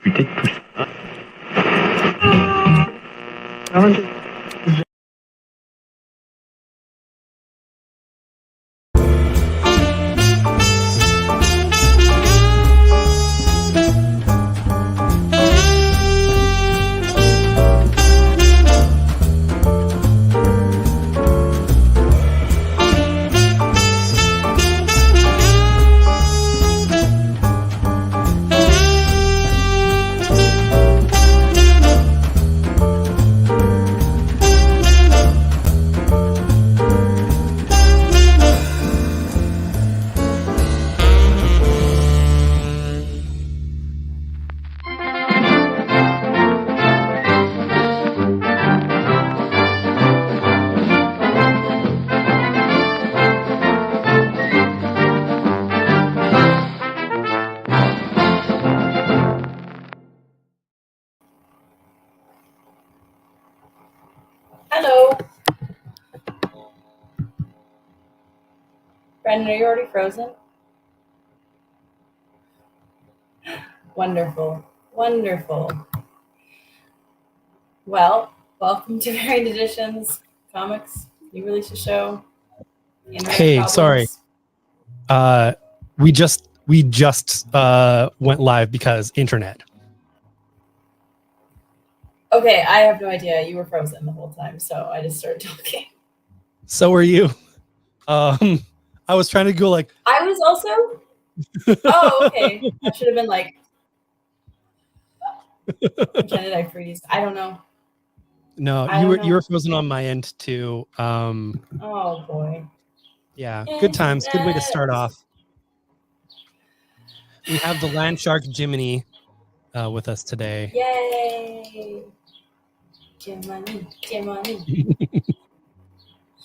Peut-être tout ça. Hello. Brandon, are you already frozen? Wonderful. Wonderful. Well, welcome to Varied Editions Comics. You released a show. Hey, sorry. We just went live because internet. Okay, I have no idea. You were frozen the whole time, so I just started talking. So are you. I was trying to go like. I was also. Oh, okay. I should have been like. Pretended I freeze. I don't know. No, you were frozen on my end too. Oh boy. Yeah, good times. Good way to start off. We have the Land Shark Jiminy with us today. Yay! Jiminy.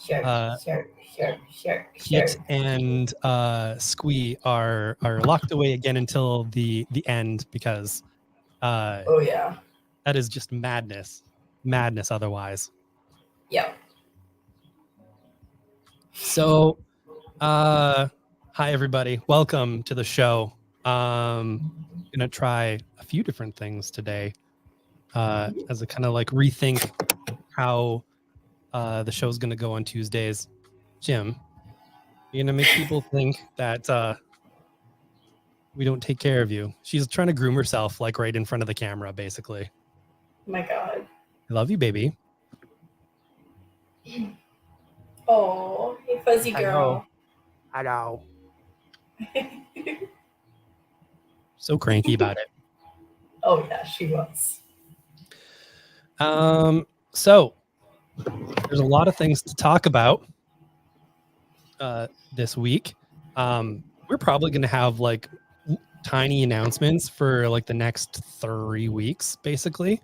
Shark. Kit and Squee are locked away again until the end because oh yeah, that is just madness otherwise. Yep. So hi everybody, welcome to the show. Gonna try a few different things today as a kind of like rethink how the show's gonna go on Tuesdays. Jim, you're gonna make people think that we don't take care of you. She's trying to groom herself like right in front of the camera, basically. Oh my God. I love you, baby. Oh, hey fuzzy girl. I know. So cranky about it. Oh yeah, she was. So there's a lot of things to talk about this week. We're probably going to have like tiny announcements for like the next 3 weeks, basically.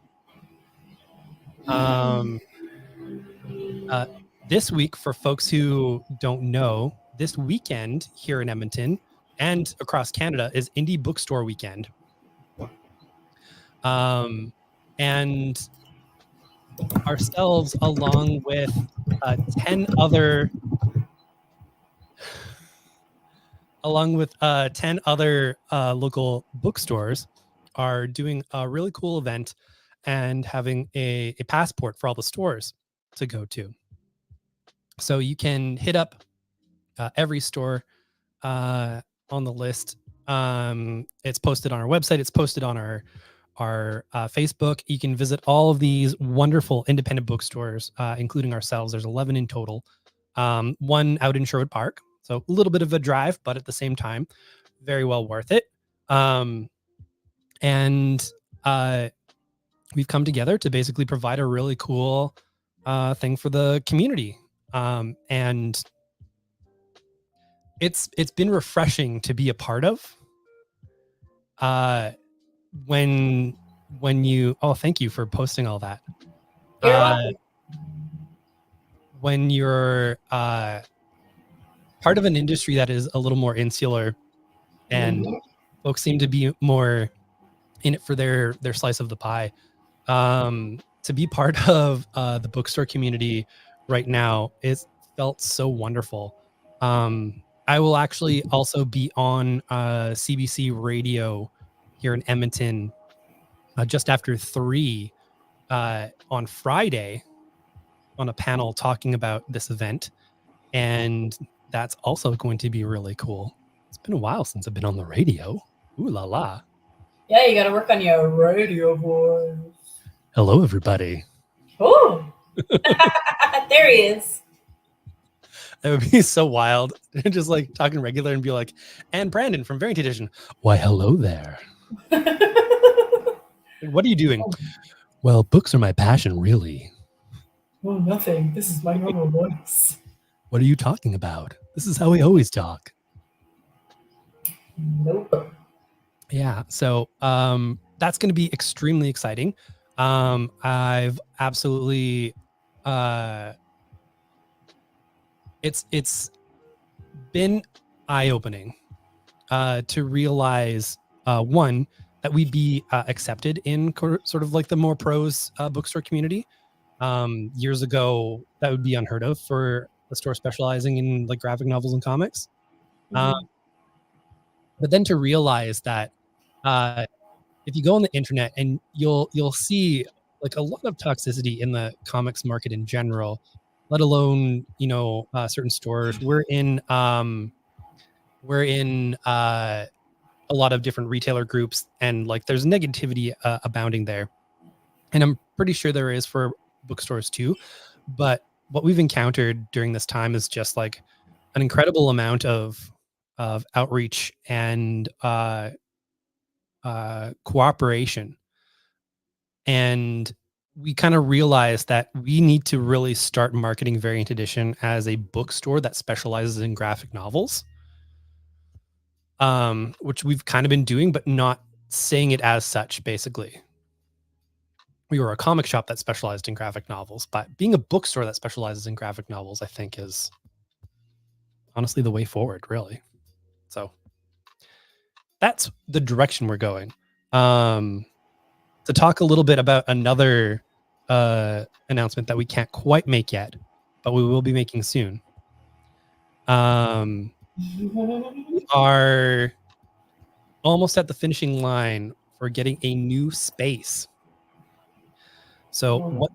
This week, for folks who don't know, this weekend here in Edmonton and across Canada is Indie Bookstore Weekend. And ourselves, along with 10 other local bookstores, are doing a really cool event and having a passport for all the stores to go to. So you can hit up every store on the list. It's posted on our website. It's posted on our Facebook. You can visit all of these wonderful independent bookstores, including ourselves. There's 11 in total. One out in Sherwood Park. So a little bit of a drive, but at the same time, very well worth it. And we've come together to basically provide a really cool thing for the community. And it's been refreshing to be a part of. When you, thank you for posting all that. You're welcome. When you're part of an industry that is a little more insular, and folks seem to be more in it for their slice of the pie. To be part of the bookstore community right now, it's felt so wonderful. I will actually also be on CBC radio here in Edmonton just after 3 on Friday on a panel talking about this event. And that's also going to be really cool. It's been a while since I've been on the radio. Ooh la la. Yeah, you got to work on your radio voice. Hello, everybody. Oh, there he is. It would be so wild. Just like talking regular and be like, and Brandon from Variant Edition. Why, hello there. What are you doing? Well, books are my passion, really. Oh, nothing. This is my normal voice. What are you talking about? This is how we always talk. Nope. Yeah, so that's going to be extremely exciting. I've absolutely it's been eye-opening to realize one, that we'd be accepted in sort of like the more prose bookstore community. Years ago, that would be unheard of for a store specializing in like graphic novels and comics. But then to realize that if you go on the internet and you'll see like a lot of toxicity in the comics market in general, let alone certain stores. We're in a lot of different retailer groups, and like there's negativity abounding there, and I'm pretty sure there is for bookstores too. But what we've encountered during this time is just like an incredible amount of outreach and cooperation. And we kind of realized that we need to really start marketing Variant Edition as a bookstore that specializes in graphic novels, which we've kind of been doing, but not saying it as such. Basically, we were a comic shop that specialized in graphic novels, but being a bookstore that specializes in graphic novels, I think, is honestly the way forward, really. So that's the direction we're going. To talk a little bit about another announcement that we can't quite make yet, but we will be making soon. We are almost at the finishing line for getting a new space. So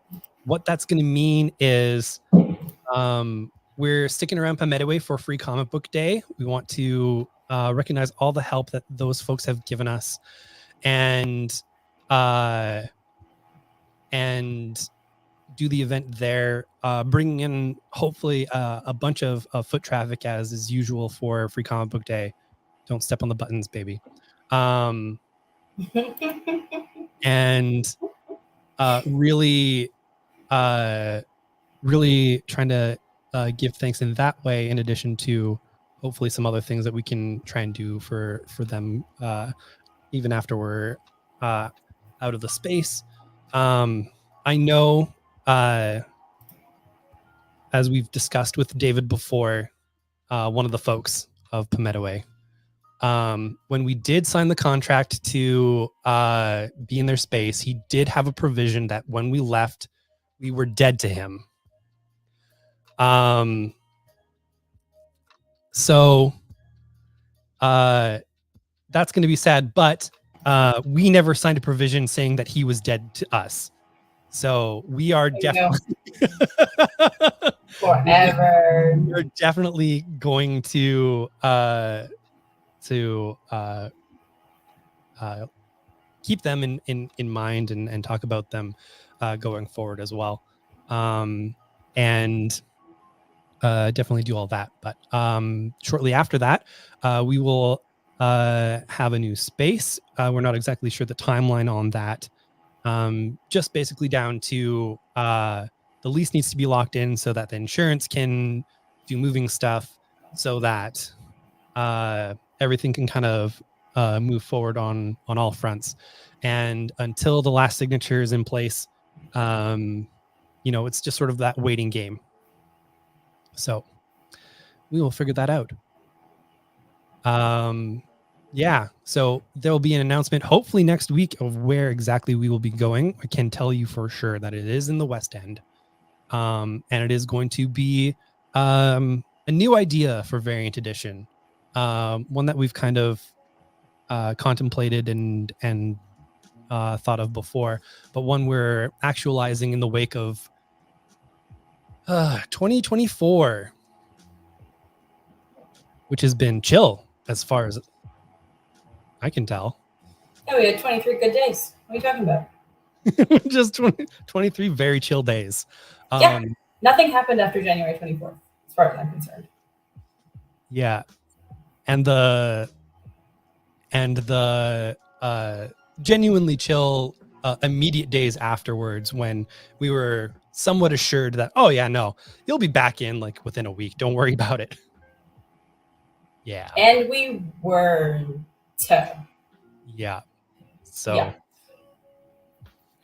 what that's going to mean is we're sticking around Pamedaway for Free Comic Book Day. We want to recognize all the help that those folks have given us, and do the event there, bringing in hopefully a bunch of foot traffic as is usual for Free Comic Book Day. Don't step on the buttons, baby. And really trying to give thanks in that way, in addition to hopefully some other things that we can try and do for them even after we're out of the space. I know, as we've discussed with David before, one of the folks of Pamedaway, when we did sign the contract to be in their space, he did have a provision that when we left, we were dead to him. So that's going to be sad, but we never signed a provision saying that he was dead to us. So we are definitely forever. We're definitely going to keep them in mind and talk about them going forward as well, and definitely do all that. But shortly after that, we will have a new space. We're not exactly sure the timeline on that. Just basically down to the lease needs to be locked in so that the insurance can do moving stuff, so that everything can kind of move forward on all fronts. And until the last signature is in place, it's just sort of that waiting game. So we will figure that out. Yeah, so there will be an announcement hopefully next week of where exactly we will be going. I can tell you for sure that it is in the West End, and it is going to be a new idea for Variant Edition, one that we've kind of contemplated and thought of before, but one we're actualizing in the wake of 2024, which has been chill as far as I can tell. Yeah, we had 23 good days. What are you talking about? Just 23 very chill days. Yeah. Nothing happened after January 24th, as far as I'm concerned. Yeah. And the genuinely chill immediate days afterwards, when we were somewhat assured that, oh yeah, no, you'll be back in like within a week. Don't worry about it. Yeah. And we weren't. Yeah. So Yeah.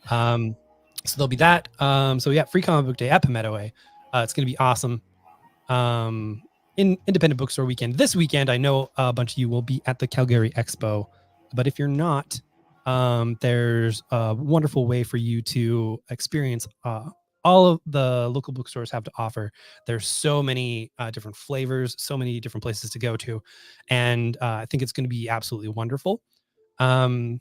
so there'll be that. So yeah, free comic book day at Palmetto Way. It's gonna be awesome. In independent bookstore weekend this weekend, I know a bunch of you will be at the Calgary Expo, but if you're not, there's a wonderful way for you to experience all of the local bookstores have to offer. There's so many different flavors, so many different places to go to, and I think it's going to be absolutely wonderful. And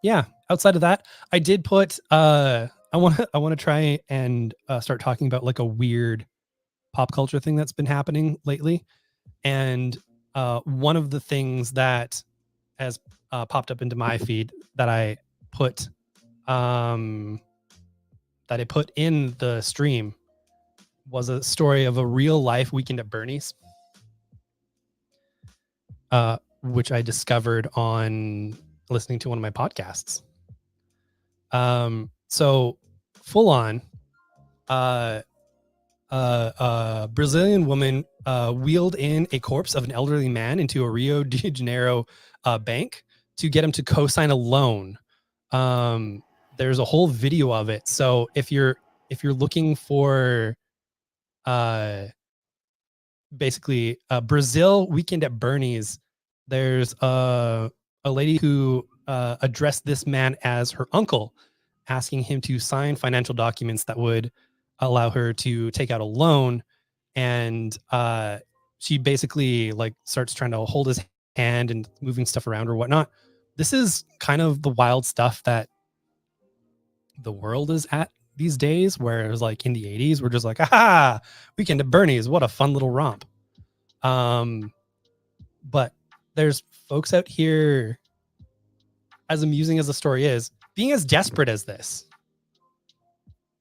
yeah, outside of that, I did put I want to try and start talking about like a weird pop culture thing that's been happening lately. And one of the things that has popped up into my feed that I put in the stream was a story of a real life Weekend at Bernie's, which I discovered on listening to one of my podcasts. So full on, Brazilian woman wheeled in a corpse of an elderly man into a Rio de Janeiro bank to get him to co-sign a loan. There's a whole video of it. So if you're looking for basically Brazil Weekend at Bernie's, there's a lady who addressed this man as her uncle, asking him to sign financial documents that would allow her to take out a loan. And she basically like starts trying to hold his hand and moving stuff around or whatnot. This is kind of the wild stuff that the world is at these days, where it was like in the 80s, we're just like, ah, Weekend at Bernie's, what a fun little romp. But there's folks out here, as amusing as the story is, being as desperate as this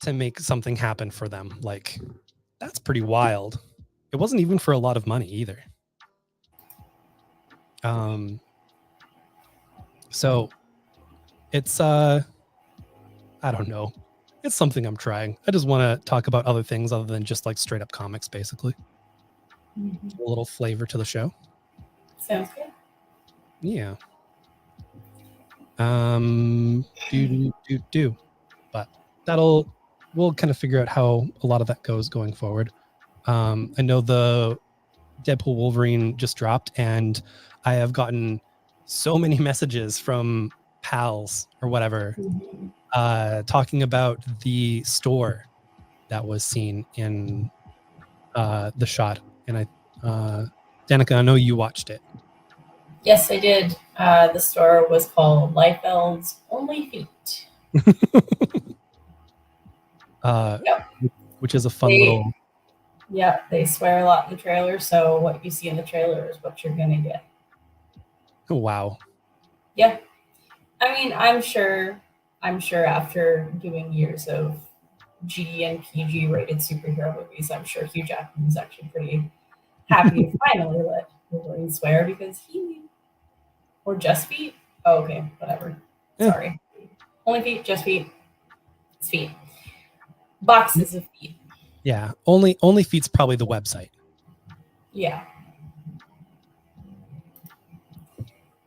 to make something happen for them. Like, that's pretty wild. It wasn't even for a lot of money either. So it's I don't know. It's something I'm trying. I just want to talk about other things other than just like straight up comics, basically. A little flavor to the show. Sounds good. Yeah. But we'll kind of figure out how a lot of that goes going forward. I know the Deadpool Wolverine just dropped, and I have gotten so many messages from pals or whatever talking about the store that was seen in the shot. And Danica, I know you watched it. Yes, I did. The store was called Liefeld's Only Feet. Yep. Which is a fun little. Yeah, they swear a lot in the trailer, so what you see in the trailer is what you're gonna get. Oh, wow. Yeah. I mean, I'm sure after doing years of G and PG rated superhero movies, I'm sure Hugh Jackman was actually pretty happy to finally let Wolverine swear, because or just feet? Oh, okay, whatever. Sorry. Only feet, just feet. It's feet. Boxes of feet. Yeah, only feet's probably the website. Yeah.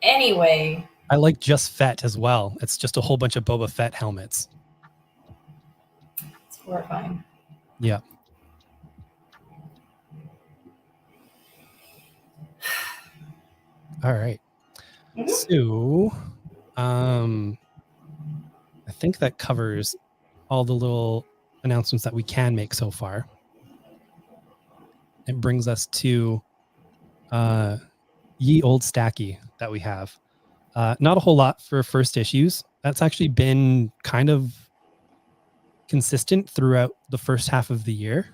Anyway. I like Just Fett as well. It's just a whole bunch of Boba Fett helmets. It's horrifying. Yeah. All right. Mm-hmm. So, I think that covers all the little announcements that we can make so far. It brings us to ye old stacky that we have. Not a whole lot for first issues. That's actually been kind of consistent throughout the first half of the year,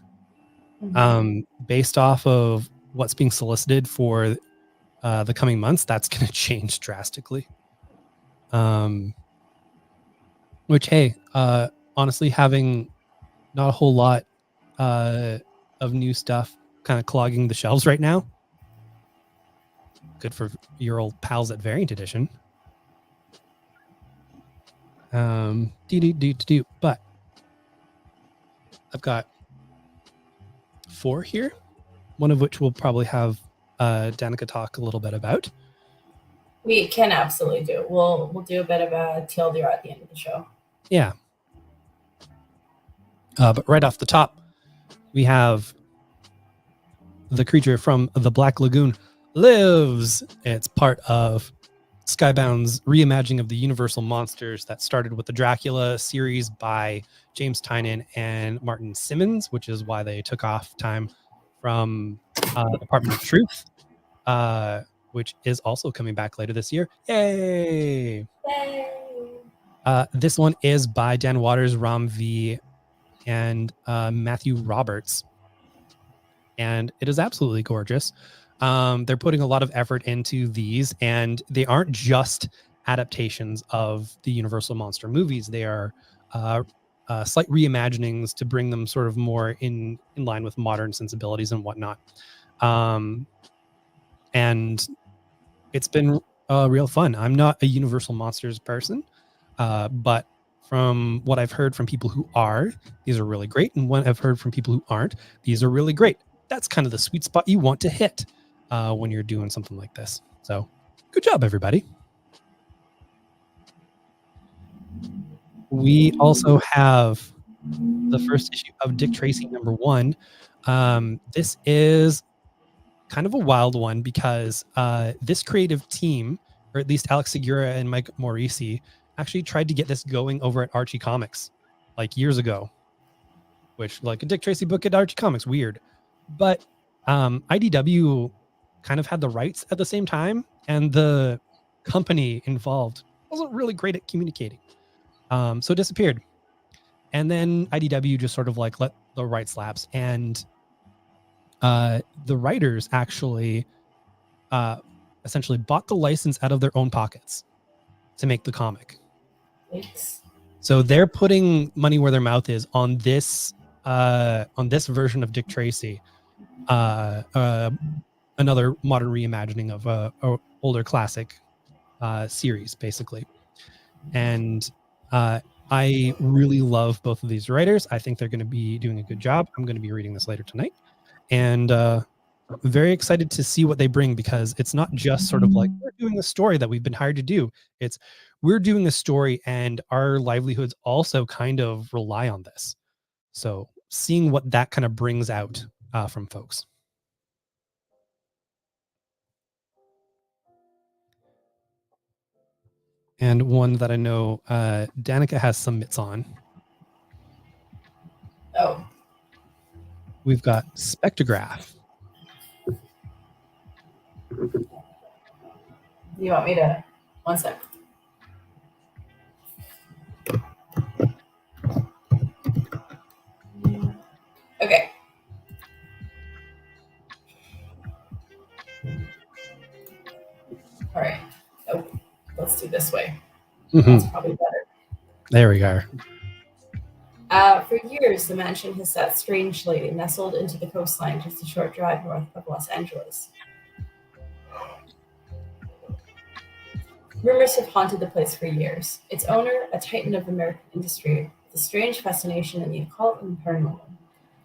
based off of what's being solicited for the coming months. That's going to change drastically. Which, hey, honestly, having not a whole lot of new stuff kind of clogging the shelves right now. Good for your old pals at Variant Edition. But I've got 4 here, one of which we'll probably have Danica talk a little bit about. We can absolutely do. We'll do a bit of a TLDR at the end of the show. Yeah. But right off the top, we have the creature from the Black Lagoon lives. It's part of Skybound's reimagining of the Universal monsters that started with the Dracula series by James Tynion and Martin Simmons, which is why they took off time from Department of Truth, which is also coming back later this year. Yay! Yay! This one is by Dan Waters, Ram V, and Matthew Roberts. And it is absolutely gorgeous. They're putting a lot of effort into these, and they aren't just adaptations of the Universal Monster movies. They are slight reimaginings to bring them sort of more in line with modern sensibilities and whatnot. And it's been real fun. I'm not a Universal Monsters person, but from what I've heard from people who are, these are really great. And what I've heard from people who aren't, these are really great. That's kind of the sweet spot you want to hit when you're doing something like this. So good job, everybody. We also have the first issue of Dick Tracy #1. This is kind of a wild one because this creative team, or at least Alex Segura and Mike Morisi, actually tried to get this going over at Archie Comics like years ago, which, like, a Dick Tracy book at Archie Comics, weird. But IDW kind of had the rights at the same time, and the company involved wasn't really great at communicating. So it disappeared. And then IDW just sort of like let the rights lapse, and the writers actually essentially bought the license out of their own pockets to make the comic. Thanks. So they're putting money where their mouth is on this version of Dick Tracy, another modern reimagining of a older classic series, basically. And I really love both of these writers. I think they're going to be doing a good job. I'm going to be reading this later tonight, and very excited to see what they bring, because it's not just sort of like we're doing a story that we've been hired to do. It's we're doing a story, and our livelihoods also kind of rely on this. So seeing what that kind of brings out from folks. And one that I know Danica has some mitts on. Oh. We've got Spectrograph. Do you want me to? One sec. Okay. All right. Oh, let's do this way. That's probably better. There we go. For years, the mansion has sat strangely nestled into the coastline just a short drive north of Los Angeles. Rumors have haunted the place for years. Its owner, a titan of American industry, with a strange fascination in the occult and paranormal.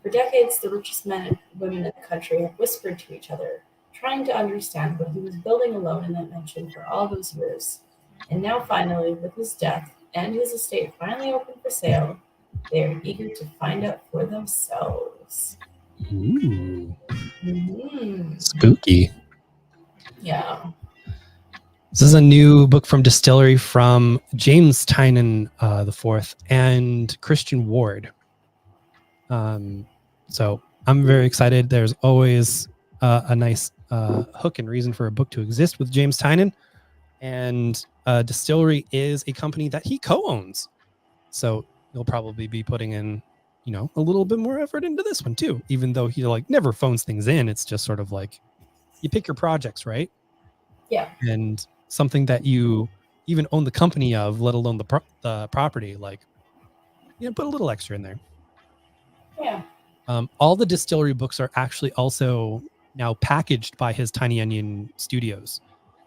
For decades, the richest men and women in the country have whispered to each other, trying to understand what he was building alone in that mansion for all those years. And now, finally, with his death and his estate finally open for sale, they are eager to find out for themselves. Ooh. Spooky. Yeah. This is a new book from Distillery from James Tynion IV and Christian Ward. So I'm very excited. There's always a nice hook and reason for a book to exist with James Tynion. And Distillery is a company that he co-owns. So he'll probably be putting in, a little bit more effort into this one too, even though he like never phones things in. It's just sort of like you pick your projects, right? Yeah. And something that you even own the company of, let alone the property, like, put a little extra in there. Yeah. All the Distillery books are actually also now packaged by his Tiny Onion Studios.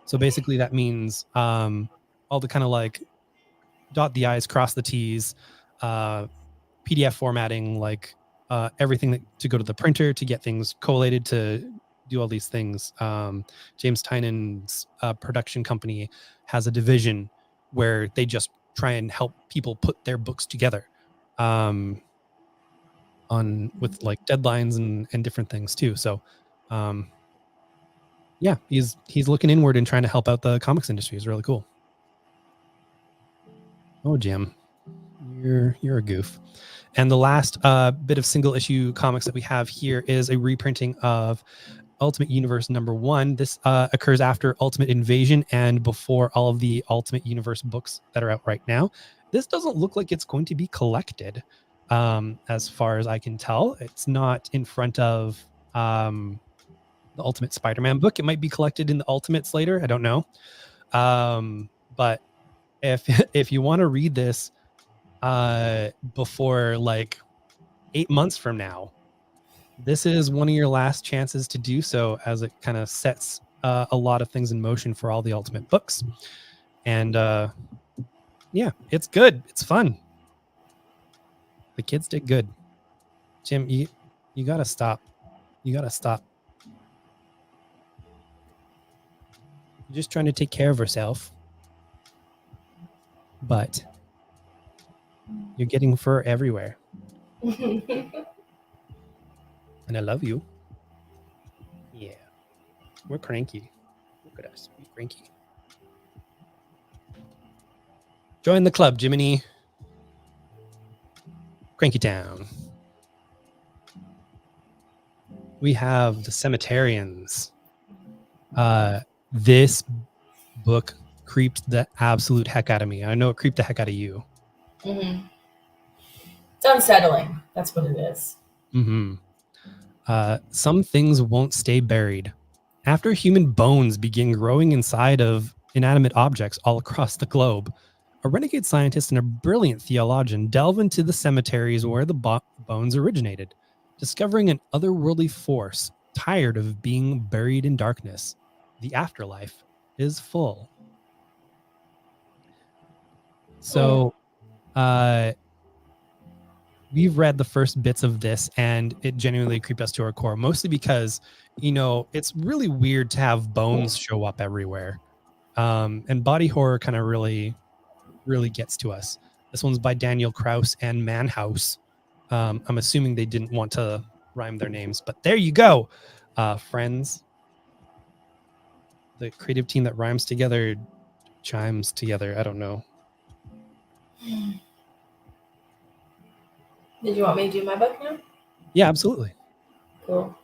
So basically that means all the kind of like dot the I's, cross the T's, PDF formatting, like everything to go to the printer to get things collated, to do all these things. James Tynan's production company has a division where they just try and help people put their books together with like deadlines and different things too. So yeah, he's looking inward and trying to help out the comics industry. It's really cool. Oh, Jim, you're a goof. And the last bit of single issue comics that we have here is a reprinting of Ultimate Universe #1. This occurs after Ultimate Invasion and before all of the Ultimate Universe books that are out right now. This doesn't look like it's going to be collected, as far as I can tell. It's not in front of the Ultimate Spider-Man book. It might be collected in the Ultimates later. I don't know. But if if you want to read this before like 8 months from now, this is one of your last chances to do so, as it kind of sets a lot of things in motion for all the Ultimate books. And yeah, it's good. It's fun. The kids did good. Jim, you gotta stop. You gotta stop. You're just trying to take care of herself, but you're getting fur everywhere. And I love you. Yeah. We're cranky. Look at us. We're cranky. Join the club, Jiminy. Cranky Town. We have the Cemeterians. This book creeped the absolute heck out of me. I know it creeped the heck out of you. Mm-hmm. It's unsettling. That's what it is. Mm-hmm. Some things won't stay buried. After human bones begin growing inside of inanimate objects all across the globe, a renegade scientist and a brilliant theologian delve into the cemeteries where the bones originated, discovering an otherworldly force tired of being buried in darkness. The afterlife is full. So, we've read the first bits of this and it genuinely creeped us to our core, mostly because, it's really weird to have bones show up everywhere. And body horror kind of really, really gets to us. This one's by Daniel Kraus and Manhouse. I'm assuming they didn't want to rhyme their names, but there you go. Friends, the creative team that rhymes together, chimes together. I don't know. Did you want me to do my book now? Yeah, absolutely. Cool.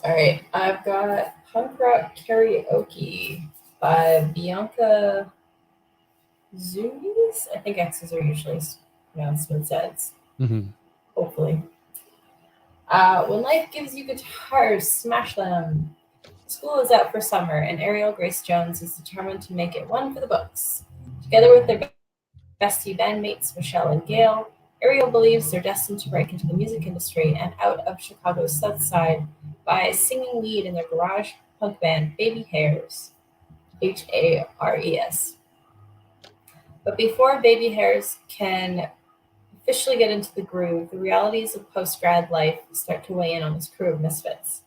All right. I've got Punk Rock Karaoke by Bianca Zunis. I think X's are usually pronounced with Z's. Mm-hmm. Hopefully. When life gives you guitars, smash them. School is out for summer, and Ariel Grace Jones is determined to make it one for the books. Together with their bestie bandmates, Michelle and Gail, Ariel believes they're destined to break into the music industry and out of Chicago's South Side by singing lead in their garage punk band Baby Hairs, Hares. But before Baby Hairs can officially get into the groove, the realities of post-grad life start to weigh in on this crew of misfits.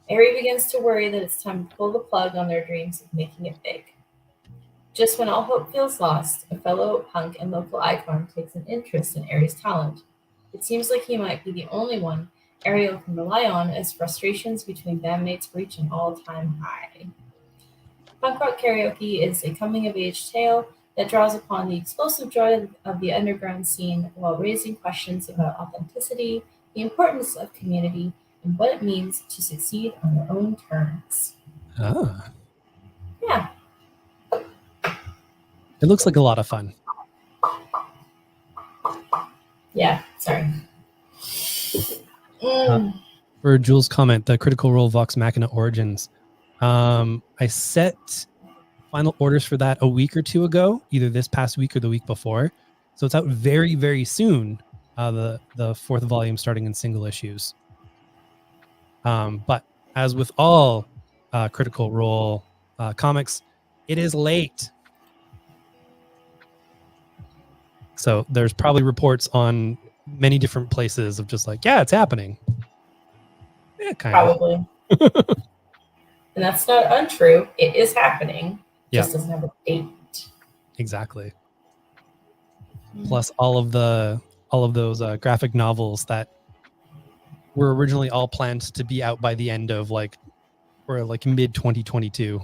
Ari begins to worry that it's time to pull the plug on their dreams of making it big. Just when all hope feels lost, a fellow punk and local icon takes an interest in Ari's talent. It seems like he might be the only one Ariel can rely on as frustrations between bandmates reach an all-time high. Punk Rock Karaoke is a coming-of-age tale that draws upon the explosive joy of the underground scene while raising questions about authenticity, the importance of community, and what it means to succeed on your own terms. Ah. Yeah. It looks like a lot of fun. Yeah, sorry. For Jules' comment, the Critical Role Vox Machina Origins. I set final orders for that a week or two ago, either this past week or the week before. So it's out very, very soon. The fourth volume starting in single issues. But as with all Critical Role comics, it is late. So there's probably reports on many different places of just like, yeah, it's happening. Yeah, kind of. Probably. And that's not untrue. It is happening. Yeah. Just doesn't have a date. Exactly. Plus all of those graphic novels that were originally all planned to be out by the end of mid 2022.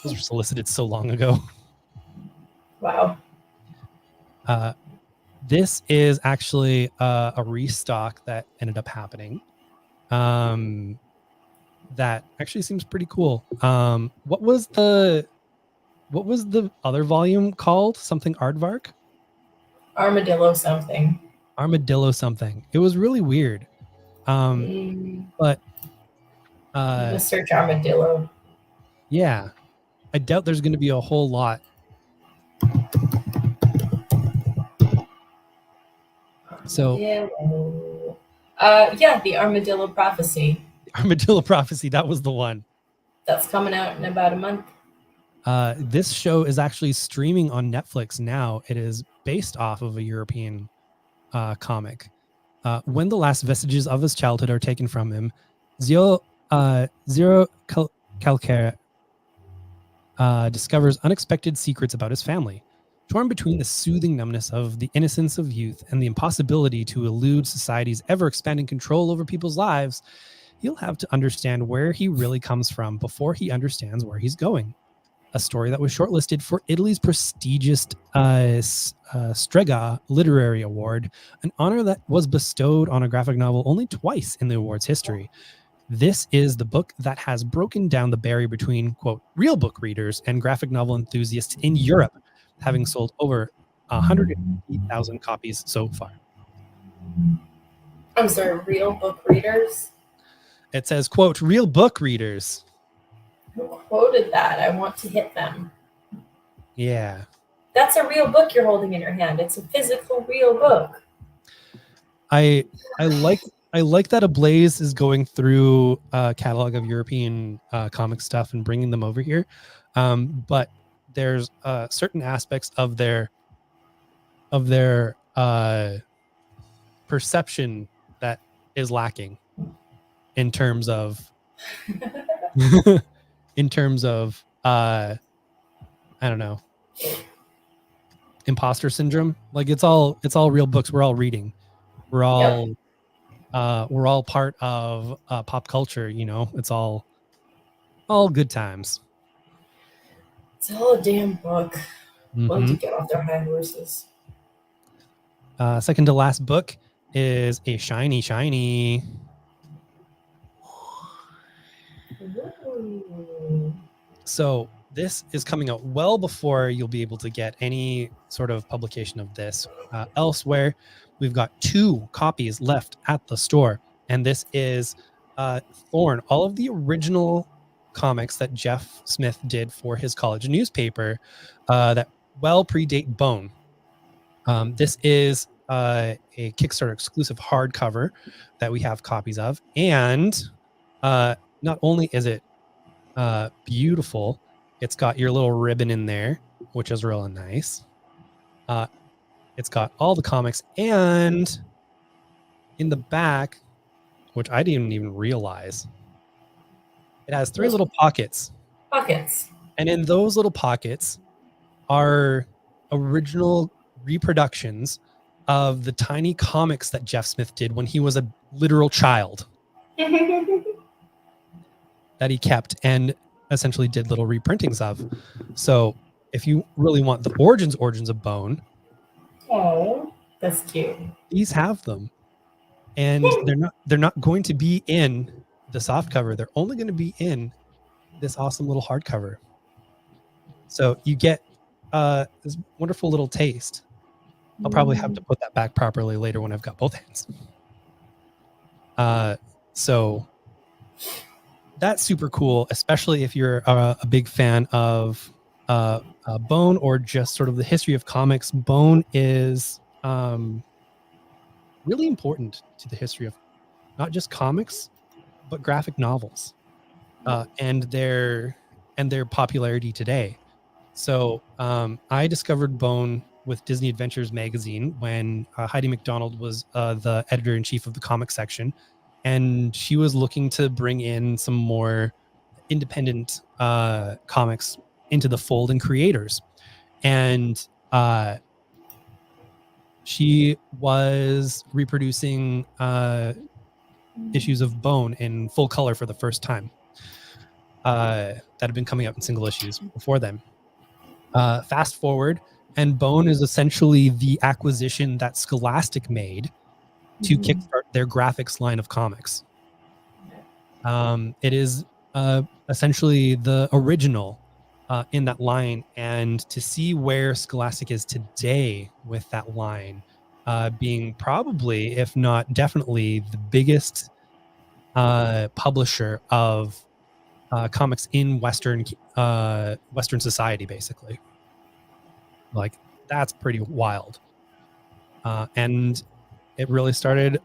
Those were solicited so long ago. Wow. This is actually a restock that ended up happening. That actually seems pretty cool. What was the other volume called? Something Aardvark? Armadillo something. Armadillo something. It was really weird. But Just search armadillo. Yeah, I doubt there's going to be a whole lot. So yeah, the Armadillo Prophecy. Armadillo Prophecy, that was the one. That's coming out in about a month. This show is actually streaming on Netflix now. It is based off of a European comic. When the last vestiges of his childhood are taken from him, Zero Calcare discovers unexpected secrets about his family. Torn between the soothing numbness of the innocence of youth and the impossibility to elude society's ever-expanding control over people's lives, he'll have to understand where he really comes from before he understands where he's going. A story that was shortlisted for Italy's prestigious Strega Literary Award, an honor that was bestowed on a graphic novel only twice in the award's history. This is the book that has broken down the barrier between, quote, real book readers and graphic novel enthusiasts in Europe, having sold over 150,000 copies so far. I'm sorry, real book readers? It says, quote, real book readers. Who quoted that? I want to hit them. Yeah. That's a real book you're holding in your hand. It's a physical, real book. I like that Ablaze is going through a catalog of European comic stuff and bringing them over here. But there's certain aspects of their perception that is lacking in terms of I don't know, imposter syndrome. Like it's all real books we're all reading. We're all part of pop culture, you know. It's all good times. It's all a damn book. Once you get off their high horses. Second to last book is a shiny. Ooh. So this is coming out well before you'll be able to get any sort of publication of this elsewhere. We've got 2 copies left at the store, and this is Thorn, all of the original comics that Jeff Smith did for his college newspaper that well predate Bone. This is a Kickstarter exclusive hardcover that we have copies of, and not only is it beautiful, it's got your little ribbon in there, which is really nice. It's got all the comics, and in the back, which I didn't even realize, it has 3 little pockets. And in those little pockets are original reproductions of the tiny comics that Jeff Smith did when he was a literal child that he kept and essentially did little reprintings of. So if you really want the origins of Bone, oh, that's cute. These have them, and they're not going to be in the soft cover. They're only going to be in this awesome little hardcover. So you get this wonderful little taste. I'll probably have to put that back properly later when I've got both hands. So that's super cool, especially if you're a big fan of Bone or just sort of the history of comics. Bone is really important to the history of not just comics, but graphic novels and their popularity today. So I discovered Bone with Disney Adventures magazine when Heidi McDonald was the editor-in-chief of the comic section, and she was looking to bring in some more independent comics into the fold and creators. And she was reproducing issues of Bone in full color for the first time that had been coming out in single issues before then. Fast forward, and Bone is essentially the acquisition that Scholastic made to kickstart their graphics line of comics. It is essentially the original in that line, and to see where Scholastic is today with that line being probably, if not definitely, the biggest publisher of comics in Western society, basically. Like, that's pretty wild. And it really started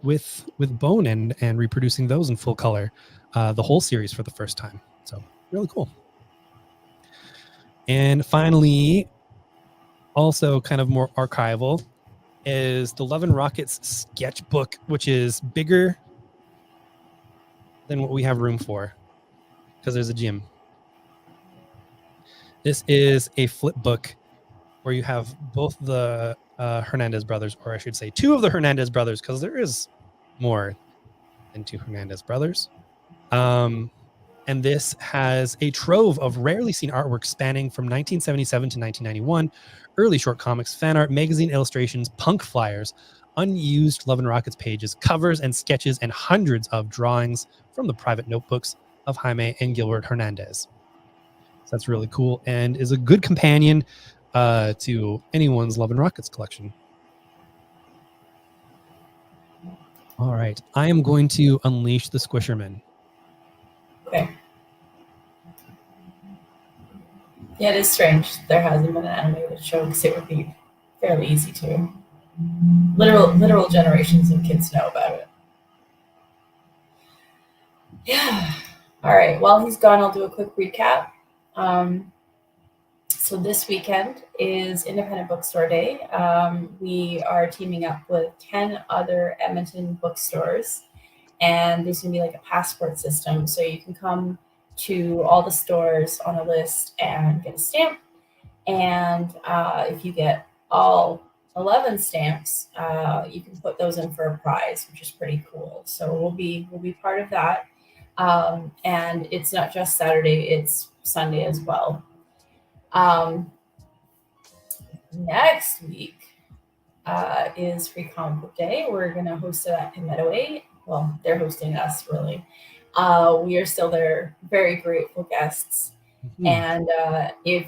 with Bone and reproducing those in full color, the whole series for the first time. So really cool. And finally, also kind of more archival, is the Love and Rockets sketchbook, which is bigger than what we have room for because there's a gym. This is a flip book where you have both the Hernandez brothers, or I should say two of the Hernandez brothers, because there is more than two Hernandez brothers. And this has a trove of rarely seen artwork spanning from 1977 to 1991, early short comics, fan art, magazine illustrations, punk flyers, unused Love and Rockets pages, covers and sketches, and hundreds of drawings from the private notebooks of Jaime and Gilbert Hernandez. So that's really cool and is a good companion to anyone's Love and Rockets collection. All right, I am going to unleash the Squisherman. Okay. Yeah, it is strange there hasn't been an animated show because it would be fairly easy to. Literal generations of kids know about it. Yeah. All right. While he's gone, I'll do a quick recap. So this weekend is Independent Bookstore Day. We are teaming up with 10 other Edmonton bookstores, and there's going to be like a passport system. So you can come to all the stores on a list and get a stamp. And if you get all 11 stamps, you can put those in for a prize, which is pretty cool. So we'll be part of that. And it's not just Saturday, it's Sunday as well. Next week is Free Comic Book Day. We're going to host it at Meadoway. Well, they're hosting us, really. We are still their very grateful guests. Mm-hmm. And if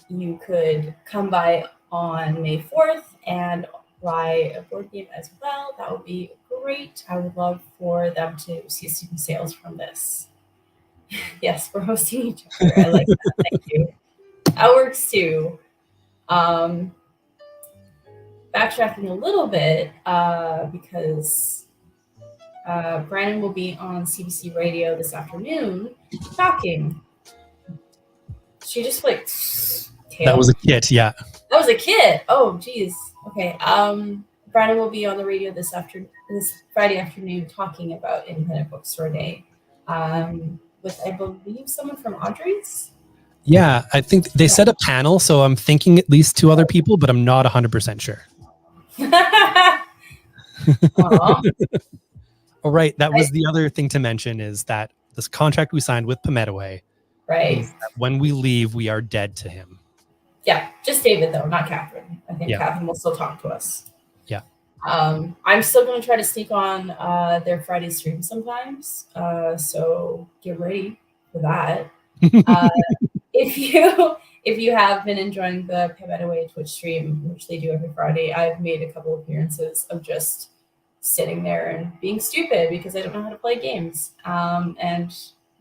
you could come by on May 4th and buy a board game as well, that would be great. I would love for them to see some sales from this. Yes, we're hosting each other. I like that. Thank you. That works too. Backtracking a little bit because Brandon will be on CBC Radio this afternoon talking. She just like tail. That was a kit, yeah. That was a kit. Oh, geez. Okay. Brandon will be on the radio this Friday afternoon talking about Independent Bookstore Day with, I believe, someone from Audrey's. Yeah, I think they set a panel, so I'm thinking at least 2 other people, but I'm not 100% sure. All right, that was the other thing to mention, is that this contract we signed with Medaway, right? When we leave, we are dead to him. Yeah, just David though, not Catherine. I think Catherine will still talk to us. Yeah. I'm still going to try to sneak on their Friday stream sometimes, so get ready for that. if you have been enjoying the Pivot Away Twitch stream, which they do every Friday, I've made a couple appearances of just sitting there and being stupid because I don't know how to play games, and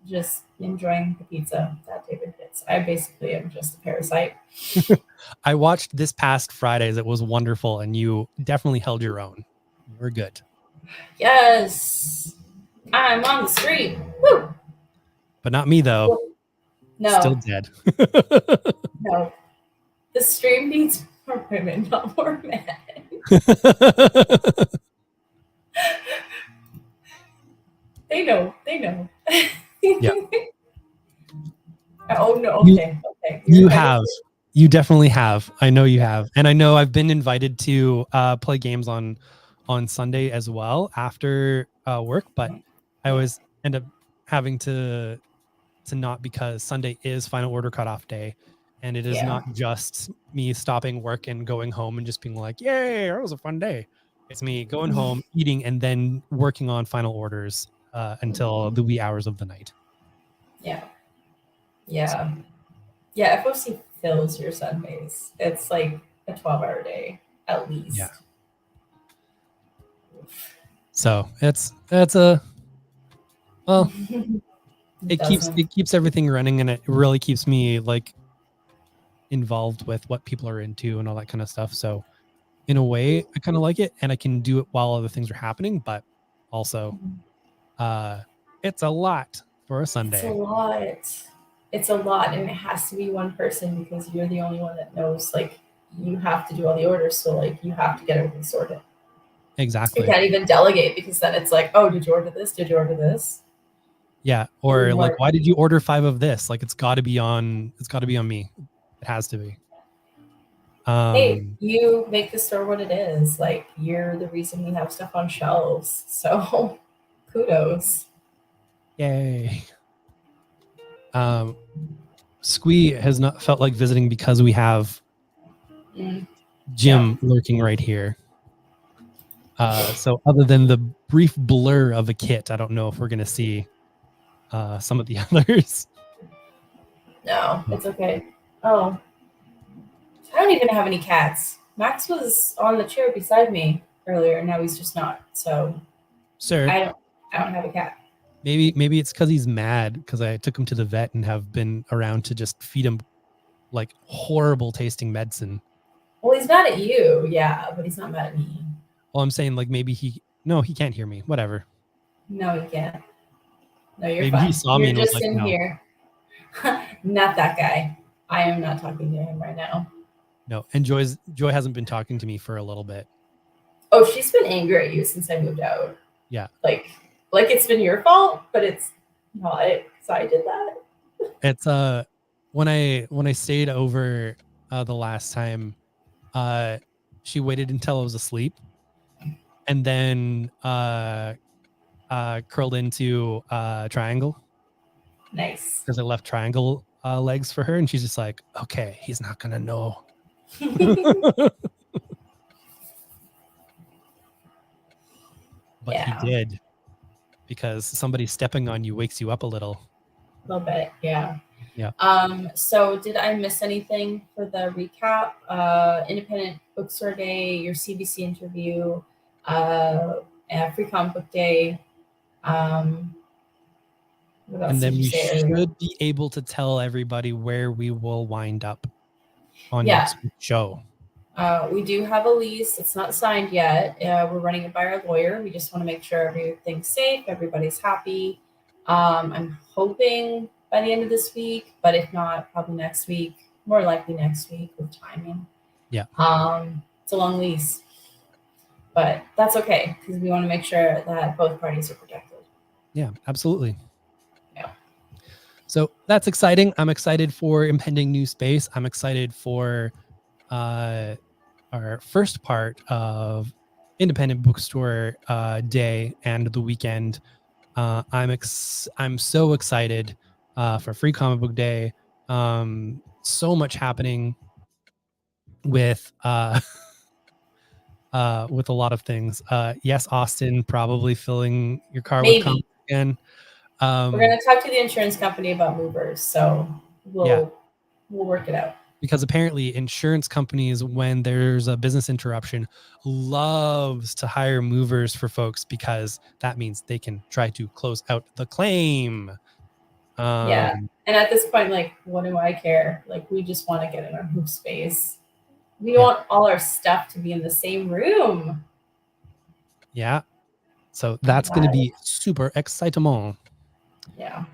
just enjoying the pizza that David gets. I basically am just a parasite. I watched this past Fridays. It was wonderful, and you definitely held your own. You were good. Yes, I'm on the street. Woo! But not me, though. No. Still dead. No. The stream needs more women, not more men. They know. They know. Yeah. Oh, no. Okay. Okay. You have. You definitely have. I know you have. And I know I've been invited to play games on Sunday as well after work, but I always end up having to not, because Sunday is final order cutoff day. And it is not just me stopping work and going home and just being like, yay, that was a fun day. It's me going home, eating, and then working on final orders until the wee hours of the night. Yeah. Yeah. Yeah. FOC fills your Sundays. It's like a 12-hour day at least. Yeah. So it's a, well, it keeps everything running, and it really keeps me like involved with what people are into and all that kind of stuff. So in a way, I kind of like it, and I can do it while other things are happening, but also it's a lot for a Sunday. It's a lot, and it has to be one person because you're the only one that knows, like, you have to do all the orders, so like you have to get everything sorted. Exactly. You can't even delegate because then it's like, oh, did you order this? Did you order this? Yeah. Or like, why did you order 5 of this? Like, it's got to be on me. It has to be. Hey, you make the store what it is. Like, you're the reason we have stuff on shelves. So kudos. Yay. Squee has not felt like visiting because we have Jim lurking right here. So other than the brief blur of a kit, I don't know if we're going to see some of the others. No, it's okay. Oh, I don't even have any cats. Max was on the chair beside me earlier, and now he's just not. So, sir, I don't have a cat. Maybe it's because he's mad because I took him to the vet and have been around to just feed him like horrible tasting medicine. Well, he's mad at you, yeah, but he's not mad at me. Well, I'm saying like maybe he can't hear me. Whatever. No, he can't. No, you're maybe fine. He saw you're me and just was like, in here. Not that guy. I am not talking to him right now. No, and Joy hasn't been talking to me for a little bit. Oh, she's been angry at you since I moved out. Yeah. Like it's been your fault, but it's not, because I did that. It's when I stayed over the last time, she waited until I was asleep, and then curled into triangle. Nice. Because I left triangle legs for her, and she's just like, okay, he's not gonna know. But he did, because somebody stepping on you wakes you up a little. A little bit, yeah. Yeah. So did I miss anything for the recap? Independent Bookstore Day, your CBC interview, Free Comic Book Day. What else and then did you we say should earlier? be able to tell everybody where we will wind up on next week's show. We do have a lease. It's not signed yet. We're running it by our lawyer. We just want to make sure everything's safe, everybody's happy. I'm hoping by the end of this week, but if not, probably next week. More likely next week with timing. Yeah. It's a long lease, but that's okay because we want to make sure that both parties are protected. Yeah, absolutely. Yeah. So that's exciting. I'm excited for impending new space. I'm excited for our first part of Independent Bookstore Day and the weekend. I'm so excited for Free Comic Book Day. So much happening with a lot of things. Yes, Austin, probably filling your car with comics again. We're going to talk to the insurance company about movers, so we'll We'll work it out. Because apparently insurance companies, when there's a business interruption, loves to hire movers for folks because that means they can try to close out the claim. Yeah. And at this point, like, what do I care? Like, we just want to get in our move space. We Yeah. want all our stuff to be in the same room. Yeah. So that's going to be super excitement. Yeah.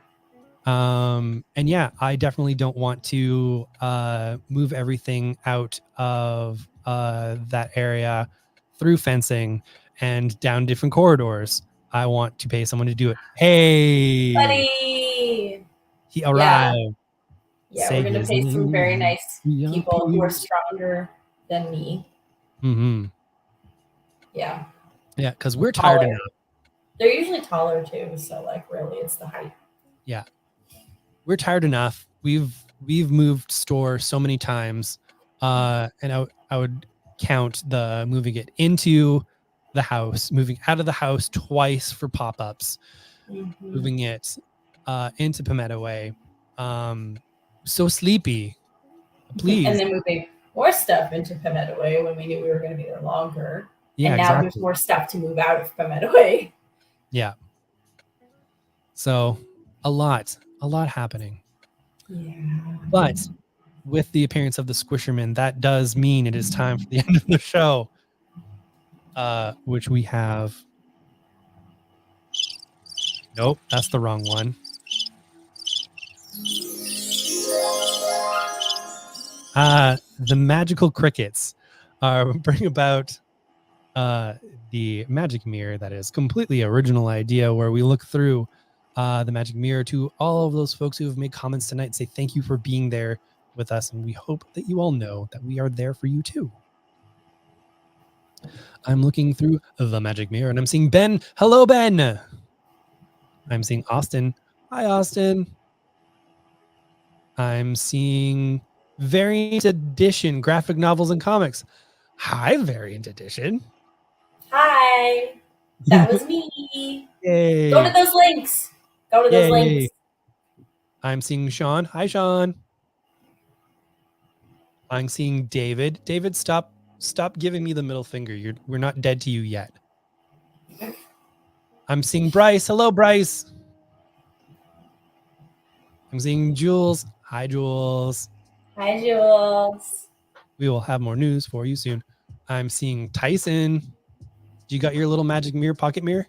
And yeah, I definitely don't want to move everything out of that area through fencing and down different corridors. I want to pay someone to do it. Hey, Buddy. he arrived. Yeah, Say we're gonna his pay some very name. nice people who are stronger than me. Mm-hmm. Yeah. Yeah, because we're tired enough. They're usually taller too, so like really it's the height. Yeah. We're tired enough. We've moved store so many times. And I would count the moving it into the house, moving out of the house twice for pop-ups, moving it into Palmetto Way. So sleepy. Please. And then moving more stuff into Palmetto Way when we knew we were going to be there longer. Yeah, and now exactly. There's more stuff to move out of Palmetto Way. Yeah. So a lot happening. Yeah. But with the appearance of the Squisherman, that does mean it is time for the end of the show, which we have. Nope, that's the wrong one. The magical crickets bring about the magic mirror. That is completely original idea, where we look through the magic mirror to all of those folks who have made comments tonight and say thank you for being there with us, and we hope that you all know that we are there for you too. I'm looking through the magic mirror and I'm seeing Ben. Hello, Ben. I'm seeing Austin. Hi, Austin. I'm seeing Variant Edition, graphic novels and comics. Hi, Variant Edition. Hi. That was me. Yay. Go to those links. Go to those links. I'm seeing Sean. Hi, Sean. I'm seeing David. David, stop giving me the middle finger. We're not dead to you yet. I'm seeing Bryce. Hello, Bryce. I'm seeing Jules. Hi, Jules. Hi, Jules. We will have more news for you soon. I'm seeing Tyson. You got your little magic mirror, pocket mirror?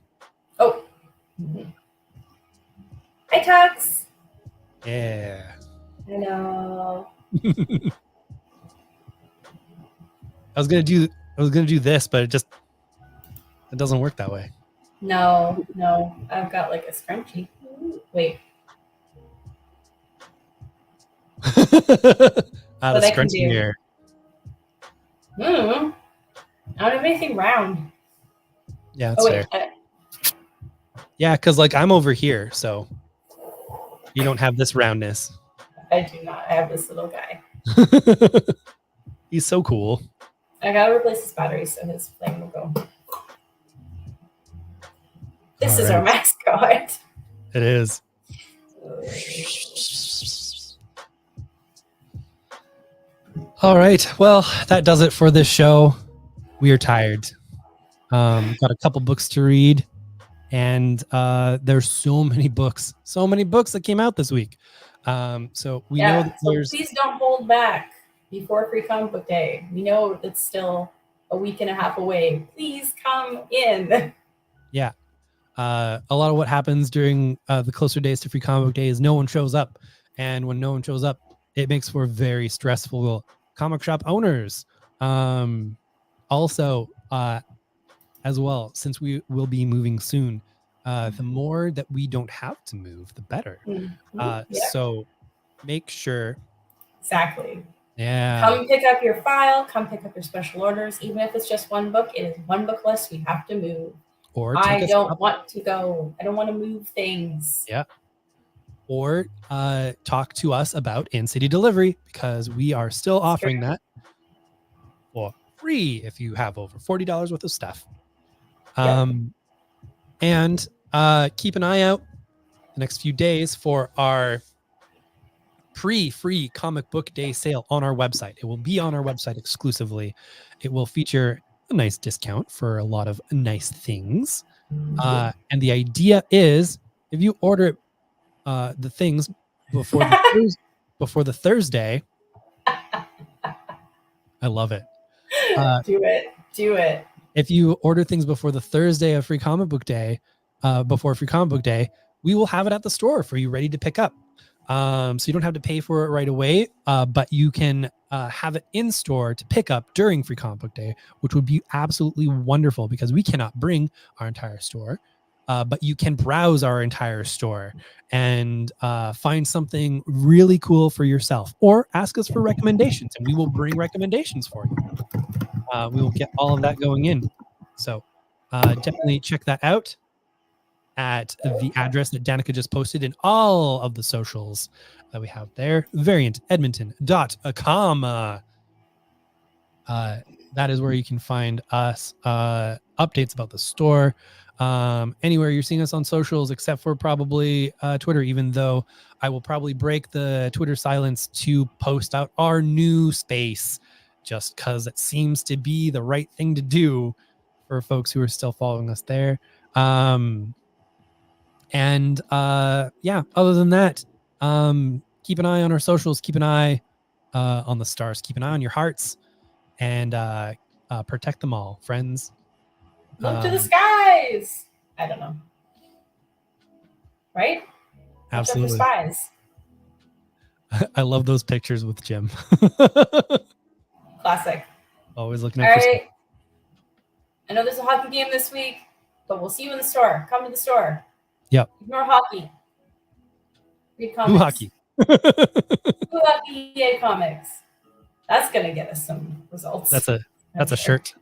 Oh. Hi, Tux. Yeah. I know. I was gonna do this, but it doesn't work that way. No. I've got like a scrunchie. Wait. Out of scrunchie mirror. I don't have anything round. Yeah, that's fair. Yeah, because like I'm over here, so you don't have this roundness. I do not. I have this little guy. He's so cool. I gotta replace his battery so his flame will go. This is our mascot. It is. All right. Well, that does it for this show. We are tired. Got a couple books to read, and there's so many books that came out this week. So we know that there's. Please don't hold back before Free Comic Book Day. We know it's still a week and a half away. Please come in. Yeah. A lot of what happens during the closer days to Free Comic Book Day is no one shows up, and when no one shows up, it makes for very stressful comic shop owners. Also, as well, since we will be moving soon, the more that we don't have to move, the better. So make sure. Exactly. Yeah. Come pick up your file. Come pick up your special orders. Even if it's just one book, it is one book less we have to move. Or I don't want to go. I don't want to move things. Yeah. Or talk to us about in-city delivery, because we are still offering that for free if you have over $40 worth of stuff. And keep an eye out the next few days for our pre-free comic book day sale on our website. It will be on our website exclusively. It will feature a nice discount for a lot of nice things. And the idea is, if you order the things before the Thursday, I love it. Do it. If you order things before the Thursday of Free Comic Book Day, before Free Comic Book Day, we will have it at the store for you, ready to pick up. So you don't have to pay for it right away, but you can have it in store to pick up during Free Comic Book Day, which would be absolutely wonderful because we cannot bring our entire store, but you can browse our entire store and find something really cool for yourself, or ask us for recommendations and we will bring recommendations for you. We will get all of that going in. So definitely check that out at the address that Danica just posted in all of the socials that we have there, variantedmonton.com. That is where you can find us, updates about the store, anywhere you're seeing us on socials, except for probably Twitter, even though I will probably break the Twitter silence to post out our new space, just because it seems to be the right thing to do for folks who are still following us there. And yeah, other than that, keep an eye on our socials, keep an eye on the stars, keep an eye on your hearts, and protect them all, friends. Look to the skies. I don't know. Right? Absolutely. Watch out for spies. I love those pictures with Jim. Classic. Always looking All out for right. I know there's a hockey game this week, but we'll see you in the store. Come to the store. Yep. Ignore hockey. Read comics. Blue hockey. Blue hockey, EA comics. That's gonna get us some results. That's a shirt.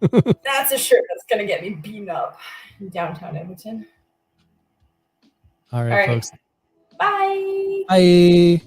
That's a shirt that's gonna get me beaten up in downtown Edmonton. All right, folks. Bye. Bye.